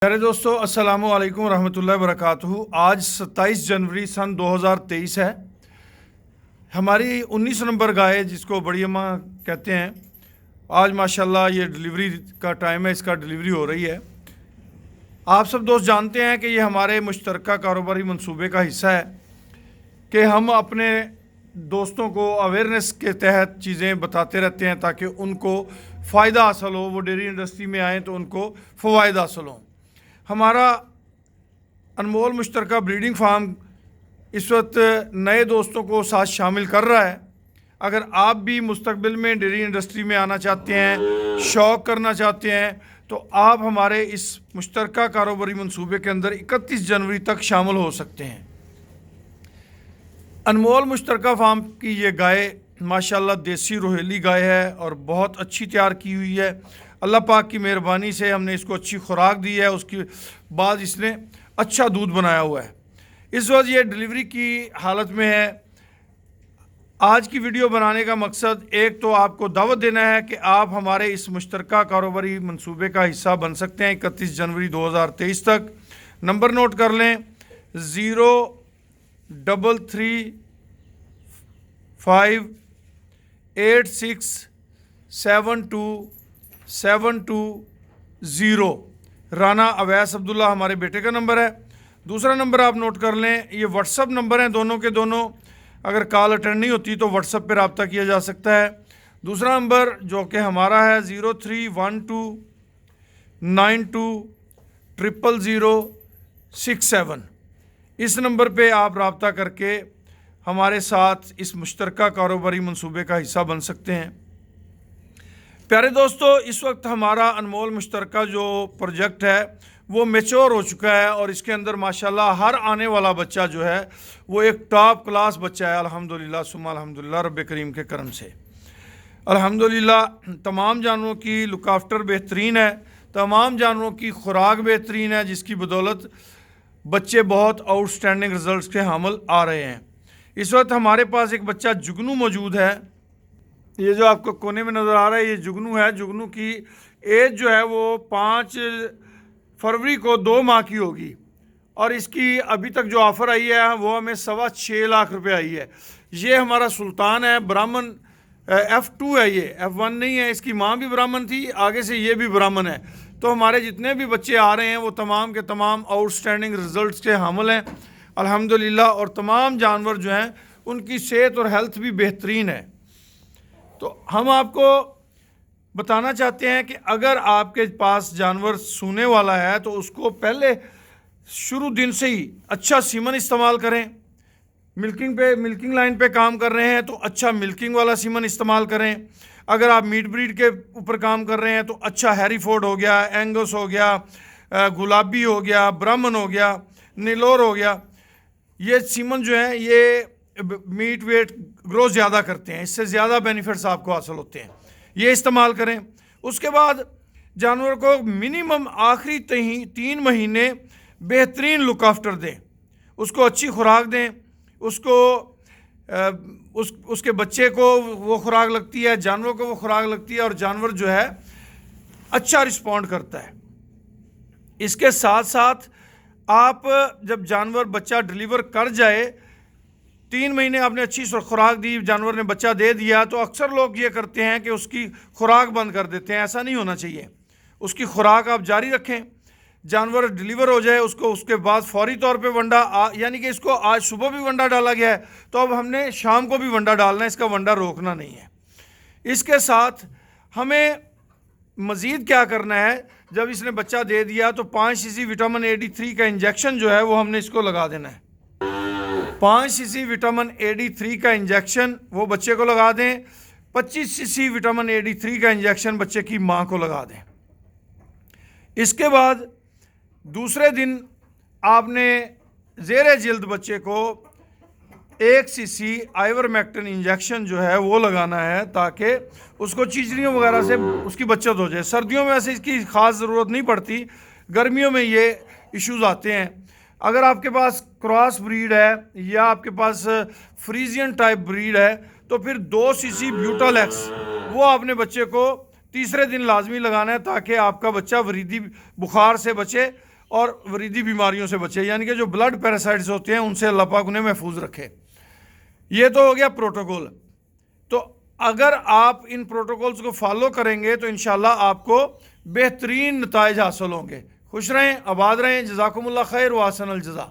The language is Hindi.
प्यारे दोस्तों, अस्सलामु अलैकुम रहमतुल्लाहि व बरकातुहू। आज 27 जनवरी सन 2023 है। हमारी 19 नंबर गाय, जिसको बड़ी अम्मा कहते हैं, आज माशाल्लाह ये डिलीवरी का टाइम है, इसका डिलीवरी हो रही है। आप सब दोस्त जानते हैं कि ये हमारे मुश्तरका कारोबारी मंसूबे का हिस्सा है कि हम अपने दोस्तों को अवेयरनेस के तहत चीज़ें बताते रहते हैं ताकि उनको फ़ायदा हासिल हो। वो डेयरी इंडस्ट्री में आएँ तो उनको फ़वाइद हासिल हों। हमारा अनमोल मुश्तरका ब्रीडिंग फार्म इस वक्त नए दोस्तों को साथ शामिल कर रहा है। अगर आप भी मुस्तकबिल में डेयरी इंडस्ट्री में आना चाहते हैं, शौक़ करना चाहते हैं, तो आप हमारे इस मुश्तरका कारोबारी मंसूबे के अंदर 31 जनवरी तक शामिल हो सकते हैं। अनमोल मुश्तरका फार्म की ये गाय माशाल्लाह देसी रोहेली गाय है और बहुत अच्छी तैयार की हुई है। अल्लाह पाक की मेहरबानी से हमने इसको अच्छी खुराक दी है, उसके बाद इसने अच्छा दूध बनाया हुआ है। इस वक्त ये डिलीवरी की हालत में है। आज की वीडियो बनाने का मकसद एक तो आपको दावत देना है कि आप हमारे इस मुश्तरका कारोबारी मंसूबे का हिस्सा बन सकते हैं 31 जनवरी 2023 तक। नंबर नोट कर लें, 0335867270। राना अवैस अब्दुल्ला हमारे बेटे का नंबर है। दूसरा नंबर आप नोट कर लें, ये व्हाट्सअप नंबर हैं दोनों के दोनों। अगर कॉल अटेंड नहीं होती तो व्हाट्सअप पर रब्ता किया जा सकता है। दूसरा नंबर जो कि हमारा है 031292000067। इस नंबर पे आप रब्ता करके हमारे साथ इस मुश्तरका कारोबारी मंसूबे का हिस्सा बन सकते हैं। प्यारे दोस्तों, इस वक्त हमारा अनमोल मुश्तरका जो प्रोजेक्ट है वो मैच्योर हो चुका है और इसके अंदर माशाल्लाह हर आने वाला बच्चा जो है वो एक टॉप क्लास बच्चा है। अल्हम्दुलिल्लाह सुम्मा अल्हम्दुलिल्लाह रब्बे करीम के करम से अल्हम्दुलिल्लाह। तमाम जानवरों की लुक आफ्टर बेहतरीन है, तमाम जानवरों की खुराक बेहतरीन है, जिसकी बदौलत बच्चे बहुत आउटस्टैंडिंग रिजल्ट्स के हामिल आ रहे हैं। इस वक्त हमारे पास एक बच्चा जुगनू मौजूद है। ये जो आपको कोने में नज़र आ रहा है ये जुगनू है। जुगनू की एज जो है वो 5 फरवरी को 2 माह की होगी और इसकी अभी तक जो ऑफ़र आई है वो हमें 6.25 लाख रुपए आई है। ये हमारा सुल्तान है, ब्राह्मण F2 है, ये F1 नहीं है। इसकी माँ भी ब्राह्मण थी, आगे से ये भी ब्राह्मण है। तो हमारे जितने भी बच्चे आ रहे हैं वो तमाम के तमाम आउटस्टैंडिंग रिजल्ट्स के हामिल हैं अल्हम्दुलिल्लाह। और तमाम जानवर जो हैं उनकी सेहत और हेल्थ भी बेहतरीन है। तो हम आपको बताना चाहते हैं कि अगर आपके पास जानवर सूने वाला है तो उसको पहले शुरू दिन से ही अच्छा सीमन इस्तेमाल करें। मिल्किंग लाइन पे काम कर रहे हैं तो अच्छा मिल्किंग वाला सीमन इस्तेमाल करें। अगर आप मीट ब्रीड के ऊपर काम कर रहे हैं तो अच्छा हैरीफोर्ड हो गया, एंगस हो गया, गुलाबी हो गया, ब्राह्मण हो गया, नीलोर हो गया। ये सीमन जो है ये मीट वेट ग्रोथ ज़्यादा करते हैं, इससे ज़्यादा बेनिफिट्स आपको हासिल होते हैं, ये इस्तेमाल करें। उसके बाद जानवर को मिनिमम आखिरी 3 महीने बेहतरीन लुक आफ्टर दें, उसको अच्छी खुराक दें, उसको उसके बच्चे को वो खुराक लगती है, जानवर को वो खुराक लगती है और जानवर जो है अच्छा रिस्पॉन्ड करता है। इसके साथ साथ आप जब जानवर बच्चा डिलीवर कर जाए, 3 महीने आपने अच्छी खुराक दी, जानवर ने बच्चा दे दिया, तो अक्सर लोग ये करते हैं कि उसकी खुराक बंद कर देते हैं। ऐसा नहीं होना चाहिए। उसकी खुराक आप जारी रखें, जानवर डिलीवर हो जाए उसको उसके बाद फौरी तौर पे वंडा यानी कि इसको आज सुबह भी वंडा डाला गया है तो अब हमने शाम को भी वंडा डालना है, इसका वंडा रोकना नहीं है। इसके साथ हमें मज़ीद क्या करना है, जब इसने बच्चा दे दिया तो 5 सीसी विटामिन AD3 का इंजेक्शन जो है वो हमने इसको लगा देना है। 5 सीसी विटामिन AD3 का इंजेक्शन वो बच्चे को लगा दें। 25 सीसी विटामिन AD3 का इंजेक्शन बच्चे की माँ को लगा दें। इसके बाद दूसरे दिन आपने ज़ेरे जिल्द बच्चे को 1 सीसी आइवरमेक्टिन इंजेक्शन जो है वो लगाना है ताकि उसको चीजड़ियों वगैरह से उसकी बचत हो जाए। सर्दियों में वैसे इसकी ख़ास ज़रूरत नहीं पड़ती, गर्मियों में ये इश्यूज़ आते हैं। अगर आपके पास क्रॉस ब्रीड है या आपके पास फ्रीजियन टाइप ब्रीड है तो फिर 2 सीसी ब्यूटालेक्स वो आपने बच्चे को तीसरे दिन लाजमी लगाना है ताकि आपका बच्चा वरीदी बुखार से बचे और वरीदी बीमारियों से बचे, यानी कि जो ब्लड पैरासाइट्स होते हैं उनसे अल्लाह पाक उन्हें महफूज रखे। ये तो हो गया प्रोटोकॉल। तो अगर आप इन प्रोटोकॉल्स को फॉलो करेंगे तो इंशाल्लाह आपको बेहतरीन नताइज हासिल होंगे। खुश रहें, आबाद रहें, जज़ाकुमुल्लाह खैर व अहसनल जज़ा।